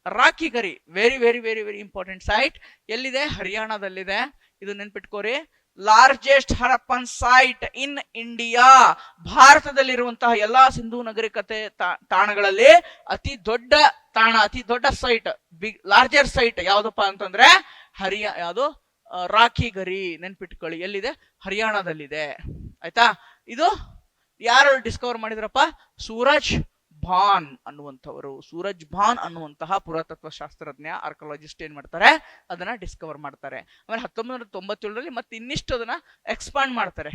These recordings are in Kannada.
Rakhigarhi very very very very important site. ಎಲ್ಲಿದೆ? ಹರಿಯಾಣದಲ್ಲಿದೆ. ಇದು ನೆನ್ಪಿಟ್ಕೋರಿ. Largest Harappan site in India. ಭಾರತದಲ್ಲಿರುವಂತಹ ಎಲ್ಲಾ ಸಿಂಧೂ ನಾಗರಿಕತೆ ತಾಣಗಳಲ್ಲಿ ಅತಿ ದೊಡ್ಡ ತಾಣ, ಅತಿ ದೊಡ್ಡ ಸೈಟ್, ಬಿಗ್ ಲಾರ್ಜರ್ ಸೈಟ್ ಯಾವ್ದಪ್ಪ ಅಂತಂದ್ರೆ ಯಾವುದು? ರಾಖಿಗರಿ. ನೆನ್ಪಿಟ್ಕೊಳ್ಳಿ. ಎಲ್ಲಿದೆ? ಹರಿಯಾಣದಲ್ಲಿದೆ. ಆಯ್ತಾ? ಇದು ಯಾರು ಡಿಸ್ಕವರ್ ಮಾಡಿದ್ರಪ್ಪ? ಸೂರಜ್ ಭಾನ್ ಅನ್ನುವಂಥವರು. ಸೂರಜ್ ಭಾನ್ ಅನ್ನುವಂತಹ ಪುರಾತತ್ವ ಶಾಸ್ತ್ರಜ್ಞ, ಆರ್ಕಿಯಾಲಜಿಸ್ಟ್ ಏನ್ ಮಾಡ್ತಾರೆ? ಅದನ್ನ ಡಿಸ್ಕವರ್ ಮಾಡ್ತಾರೆ. ಆಮೇಲೆ 1997ರಲ್ಲಿ ಮತ್ತೆ ಇನ್ನಿಷ್ಟು ಅದನ್ನ ಎಕ್ಸ್ಪಾಂಡ್ ಮಾಡ್ತಾರೆ.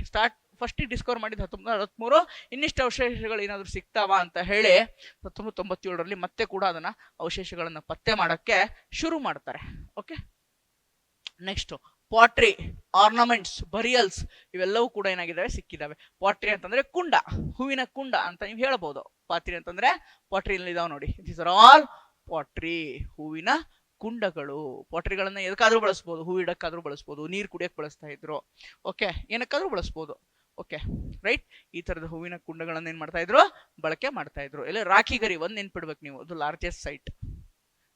ಫಸ್ಟ್ ಡಿಸ್ಕವರ್ ಮಾಡಿದ 1963. ಇನ್ನಿಷ್ಟು ಅವಶೇಷಗಳು ಏನಾದ್ರು ಸಿಗ್ತಾವ ಅಂತ ಹೇಳಿ 1997ರಲ್ಲಿ ಮತ್ತೆ ಕೂಡ ಅದನ್ನ ಅವಶೇಷಗಳನ್ನ ಪತ್ತೆ ಮಾಡಕ್ಕೆ ಶುರು ಮಾಡ್ತಾರೆ. ಓಕೆ, ನೆಕ್ಸ್ಟ್ ಪಾಟ್ರಿ, ಆರ್ನಮೆಂಟ್ಸ್, ಬರಿಯಲ್ಸ್ ಇವೆಲ್ಲವೂ ಕೂಡ ಏನಾಗಿದ್ದಾವೆ? ಸಿಕ್ಕಿದಾವೆ. ಪಾಟ್ರಿ ಅಂತಂದ್ರೆ ಕುಂಡ, ಹೂವಿನ ಕುಂಡ ಅಂತ ನೀವು ಹೇಳಬಹುದು. ಪಾಟ್ರಿ ಅಂತಂದ್ರೆ ಪಾಟ್ರಿ ಇದಾವೆ ನೋಡಿ. ದೀಸ್ ಆರ್ ಆಲ್ ಪಾಟ್ರಿ, ಹೂವಿನ ಕುಂಡಗಳು. ಪಾಟ್ರಿಗಳನ್ನ ಎದಕ್ಕಾದ್ರೂ ಬಳಸಬಹುದು. ಹೂ ಇಡಕ್ಕಾದ್ರೂ ಬಳಸಬಹುದು, ನೀರು ಕುಡಿಯಕ್ ಬಳಸ್ತಾ ಇದ್ರು. ಓಕೆ, ಏನಕ್ಕಾದ್ರೂ ಬಳಸಬಹುದು. Okay right. ಈ ತರದ ಹೂವಿನ ಕುಂಡಗಳನ್ನ ಏನ್ ಮಾಡ್ತಾ ಇದ್ರು? ಬಳಕೆ ಮಾಡ್ತಾ ಇದ್ರು. ಎಲ್ಲ ರಾಖಿಗರಿ ಒಂದ್ ನೆನ್ಪಿಡ್ಬೇಕು ನೀವು, ಅದು ಲಾರ್ಜೆಸ್ಟ್ ಸೈಟ್.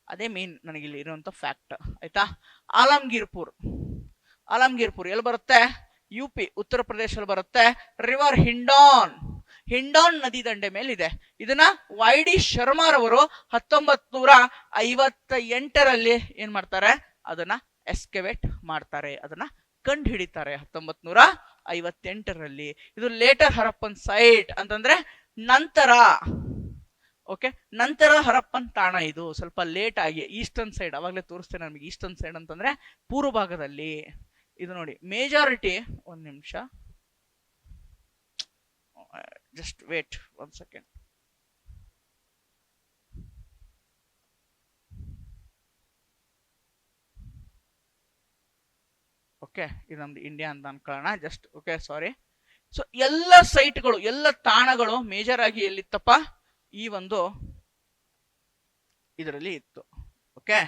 ಅದೇ ಮೇನ್ ನನಗೆ ಇಲ್ಲಿ ಇರುವಂತ ಫ್ಯಾಕ್ಟ್. ಆಯ್ತಾ? ಆಲಮ್ಗೀರ್ಪುರ್. ಆಲಮ್ಗೀರ್ಪುರ್ ಎಲ್ಲಿ ಬರುತ್ತೆ? UP, ಉತ್ತರ ಪ್ರದೇಶದಲ್ಲಿ ಬರುತ್ತೆ. ರಿವರ್ ಹಿಂಡಾನ್, ಹಿಂಡಾನ್ ನದಿ ದಂಡೆ ಮೇಲಿದೆ. ಇದನ್ನ YD ಶರ್ಮಾರವರು 1958ರಲ್ಲಿ ಏನ್ ಮಾಡ್ತಾರೆ? ಅದನ್ನ ಎಸ್ಕವೇಟ್ ಮಾಡ್ತಾರೆ, ಅದನ್ನ ಕಂಡು ಹಿಡಿತಾರೆ 1958ರಲ್ಲಿ. ಇದು ಲೇಟರ್ ಹರಪ್ಪನ್ ಸೈಟ್ ಅಂತಂದ್ರೆ ನಂತರ. ಓಕೆ, ನಂತರ ಹರಪ್ಪನ್ ತಾಣ. ಇದು ಸ್ವಲ್ಪ ಲೇಟ್ ಆಗಿ ಈಸ್ಟರ್ನ್ ಸೈಡ್, ಅವಾಗಲೇ ತೋರಿಸ್ತೇನೆ ನಮಗೆ. ಈಸ್ಟರ್ನ್ ಸೈಡ್ ಅಂತಂದ್ರೆ ಪೂರ್ವ ಭಾಗದಲ್ಲಿ. ಇದು ನೋಡಿ ಮೇಜಾರಿಟಿ. ಒಂದ್ ನಿಮಿಷ, ಜಸ್ಟ್ ವೇಟ್ 1 ಸೆಕೆಂಡ್. ಓಕೆ, ಇದು ನಮ್ದು ಇಂಡಿಯಾ ಅಂತ ಅನ್ಕೊಳ್ಳೋಣ ಜಸ್ಟ್. ಓಕೆ, ಸಾರಿ. ಸೊ ಎಲ್ಲ ಸೈಟ್ಗಳು, ಎಲ್ಲ ತಾಣಗಳು ಮೇಜರ್ ಆಗಿ ಎಲ್ಲಿತ್ತಪ್ಪ? ಈ ಒಂದು ಇದರಲ್ಲಿ ಇತ್ತು. ಓಕೆ,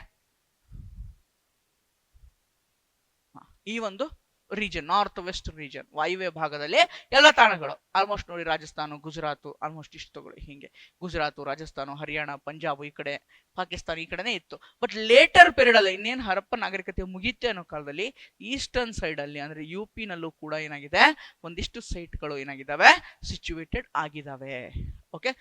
ಈ ಒಂದು ರೀಜನ್, ನಾರ್ತ್ ವೆಸ್ಟ್ ರೀಜನ್, ವಾಯುವ್ಯ ಭಾಗದಲ್ಲಿ ಎಲ್ಲ ತಾಣಗಳು ಆಲ್ಮೋಸ್ಟ್ ನೋಡಿ. ರಾಜಸ್ಥಾನ, ಗುಜರಾತ್, ಆಲ್ಮೋಸ್ಟ್ ಇಷ್ಟು ತಗೊಳ್ಳಿ. ಹಿಂಗೆ ಗುಜರಾತ್, ರಾಜಸ್ಥಾನ, ಹರಿಯಾಣ, ಪಂಜಾಬ್, ಈ ಕಡೆ ಪಾಕಿಸ್ತಾನ ಈ ಕಡೆನೇ ಇತ್ತು. ಬಟ್ ಲೇಟರ್ ಪೀರಿಯಡ್ ಅಲ್ಲಿ, ಇನ್ನೇನು ಹರಪ್ಪ ನಾಗರಿಕತೆ ಮುಗಿಯುತ್ತೆ ಅನ್ನೋ ಕಾಲದಲ್ಲಿ, ಈಸ್ಟರ್ನ್ ಸೈಡ್ ಅಲ್ಲಿ ಅಂದ್ರೆ UP ನಲ್ಲೂ ಕೂಡ ಏನಾಗಿದೆ? ಒಂದಿಷ್ಟು ಸೈಟ್ಗಳು ಏನಾಗಿದ್ದಾವೆ? ಸಿಚುವೇಟೆಡ್ ಆಗಿದ್ದಾವೆ. ಓಕೆ,